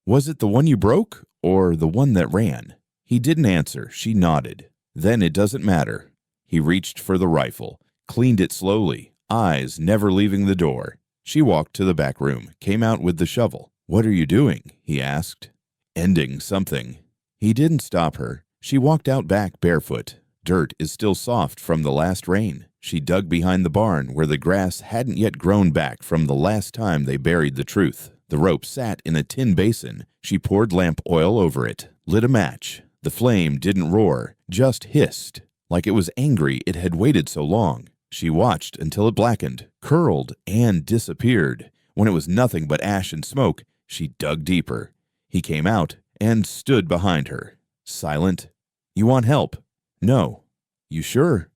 "Was it the one you broke, or the one that ran?" He didn't answer. She nodded. "Then it doesn't matter." He reached for the rifle, cleaned it slowly, eyes never leaving the door. She walked to the back room, came out with the shovel. "What are you doing?" he asked. "Ending something." He didn't stop her. She walked out back barefoot. Dirt is still soft from the last rain. She dug behind the barn where the grass hadn't yet grown back from the last time they buried the truth. The rope sat in a tin basin. She poured lamp oil over it, lit a match. The flame didn't roar, just hissed, like it was angry it had waited so long. She watched until it blackened, curled, and disappeared. When it was nothing but ash and smoke, she dug deeper. He came out and stood behind her, silent. "You want help?" "No." "You sure?"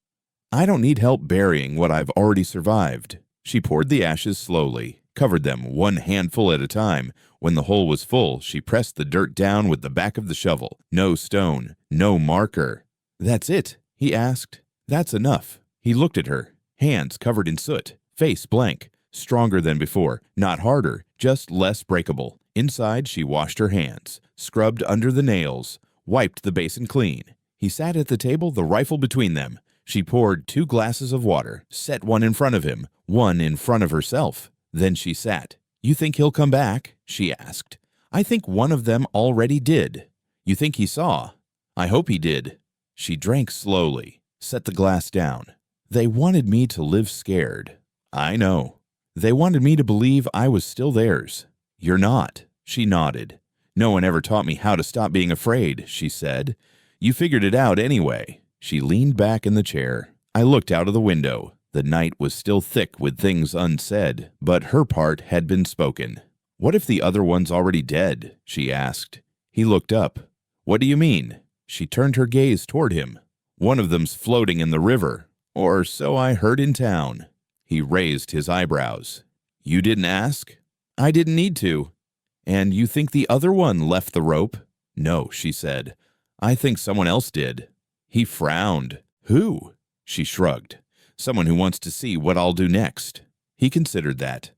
"I don't need help burying what I've already survived." She poured the ashes slowly, covered them one handful at a time. When the hole was full, she pressed the dirt down with the back of the shovel. No stone, no marker. "That's it?" he asked. "That's enough." He looked at her, hands covered in soot, face blank, stronger than before, not harder, just less breakable. Inside, she washed her hands, scrubbed under the nails, wiped the basin clean. He sat at the table, the rifle between them. She poured 2 glasses of water, set one in front of him, one in front of herself. Then she sat. "You think he'll come back?" she asked. "I think one of them already did." "You think he saw?" "I hope he did." She drank slowly, set the glass down. "They wanted me to live scared." "I know." "They wanted me to believe I was still theirs." "You're not." She nodded. "No one ever taught me how to stop being afraid," she said. "You figured it out anyway." She leaned back in the chair. I looked out of the window. The night was still thick with things unsaid, but her part had been spoken. "What if the other one's already dead?" she asked. He looked up. "What do you mean?" She turned her gaze toward him. "One of them's floating in the river, or so I heard in town." He raised his eyebrows. "You didn't ask?" "I didn't need to." "And you think the other one left the rope?" "No," she said. "I think someone else did." He frowned. "Who?" She shrugged. "Someone who wants to see what I'll do next." He considered that.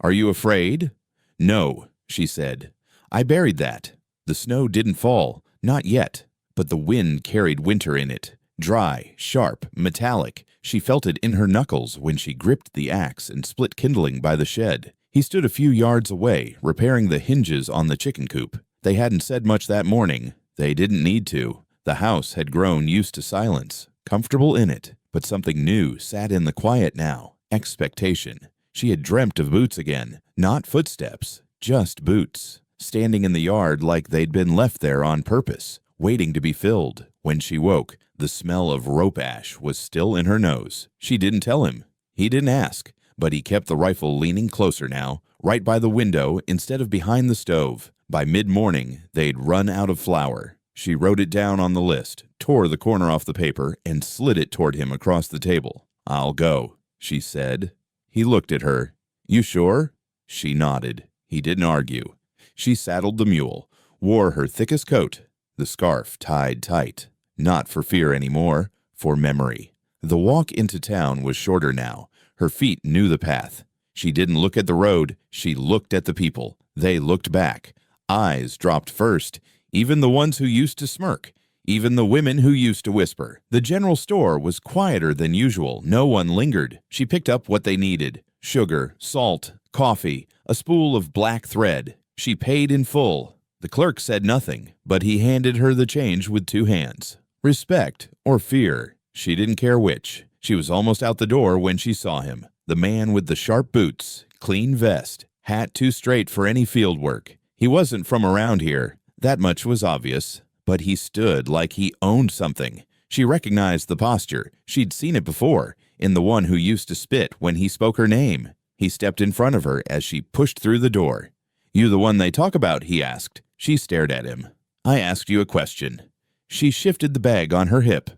"Are you afraid?" "No," she said. "I buried that. The snow didn't fall, not yet, but the wind carried winter in it. Dry, sharp, metallic. She felt it in her knuckles when she gripped the axe and split kindling by the shed." He stood a few yards away, repairing the hinges on the chicken coop. They hadn't said much that morning. They didn't need to. The house had grown used to silence, comfortable in it, but something new sat in the quiet now. Expectation. She had dreamt of boots again, not footsteps, just boots, standing in the yard like they'd been left there on purpose, waiting to be filled. When she woke, the smell of rope ash was still in her nose. She didn't tell him. He didn't ask, but he kept the rifle leaning closer now, right by the window instead of behind the stove. By mid-morning, they'd run out of flour. She wrote it down on the list, tore the corner off the paper, and slid it toward him across the table. "I'll go," she said. He looked at her. "You sure?" She nodded. He didn't argue. She saddled the mule, wore her thickest coat, the scarf tied tight. Not for fear anymore, for memory. The walk into town was shorter now. Her feet knew the path. She didn't look at the road, she looked at the people. They looked back. Eyes dropped first, even the ones who used to smirk, even the women who used to whisper. The general store was quieter than usual. No one lingered. She picked up what they needed: sugar, salt, coffee, a spool of black thread. She paid in full. The clerk said nothing, but he handed her the change with 2 hands. Respect or fear, she didn't care which. She was almost out the door when she saw him. The man with the sharp boots, clean vest, hat too straight for any field work. He wasn't from around here. That much was obvious. But he stood like he owned something. She recognized the posture. She'd seen it before, in the one who used to spit when he spoke her name. He stepped in front of her as she pushed through the door. "You the one they talk about?" he asked. She stared at him. "I asked you a question." She shifted the bag on her hip.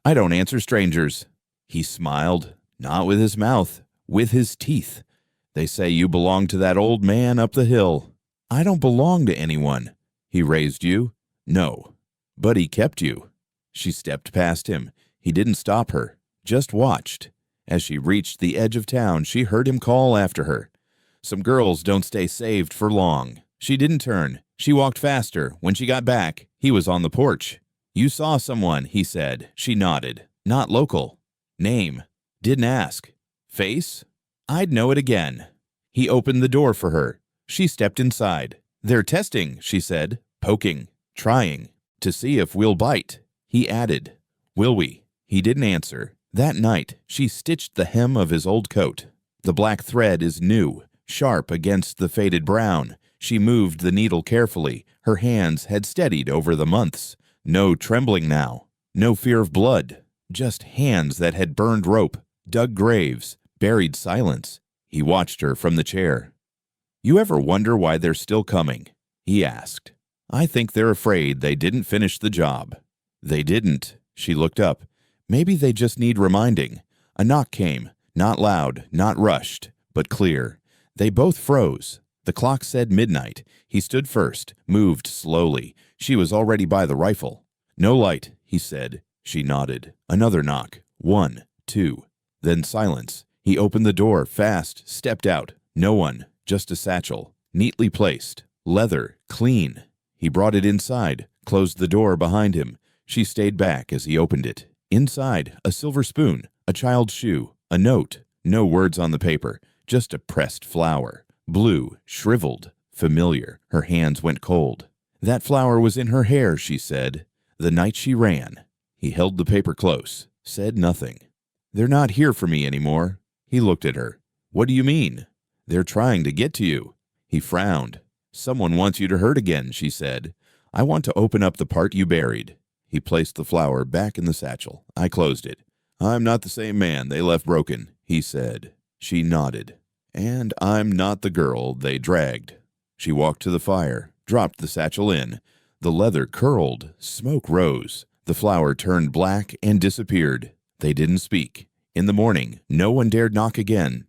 "I don't answer strangers." He smiled, not with his mouth, with his teeth. "They say you belong to that old man up the hill." "I don't belong to anyone." "He raised you?" "No." "But he kept you." She stepped past him. He didn't stop her, just watched. As she reached the edge of town, she heard him call after her. Some girls don't stay saved for long. She didn't turn. She walked faster. When she got back, he was on the porch. "You saw someone," he said. She nodded. "Not local." "Name?" "Didn't ask." "Face?" "I'd know it again." He opened the door for her. She stepped inside. "They're testing," she said. "Poking. Trying. To see if we'll bite." He added, "Will we?" He didn't answer. That night, she stitched the hem of his old coat. The black thread is new, sharp against the faded brown. She moved the needle carefully. Her hands had steadied over the months. No trembling now. No fear of blood. Just hands that had burned rope, dug graves, buried silence. He watched her from the chair. "You ever wonder why they're still coming?" he asked. "I think they're afraid they didn't finish the job." "They didn't." She looked up. "Maybe they just need reminding." A knock came, not loud, not rushed, but clear. They both froze. The clock said midnight. He stood first, moved slowly. She was already by the rifle. "No light," he said. She nodded. Another knock. 1, 2. Then silence. He opened the door fast, stepped out. No one, just a satchel, neatly placed. Leather, clean. He brought it inside, closed the door behind him. She stayed back as he opened it. Inside, a silver spoon, a child's shoe, a note. No words on the paper, just a pressed flower. Blue, shriveled, familiar. Her hands went cold. "That flower was in her hair," she said, "the night she ran." He held the paper close, said nothing. "They're not here for me anymore." He looked at her. "What do you mean?" "They're trying to get to you." He frowned. "Someone wants you to hurt again," she said. "I want to open up the part you buried." He placed the flower back in the satchel. I closed it. "I'm not the same man they left broken," he said. She nodded. "And I'm not the girl they dragged." She walked to the fire, dropped the satchel in. The leather curled. Smoke rose. The flower turned black and disappeared. They didn't speak. In the morning, no one dared knock again.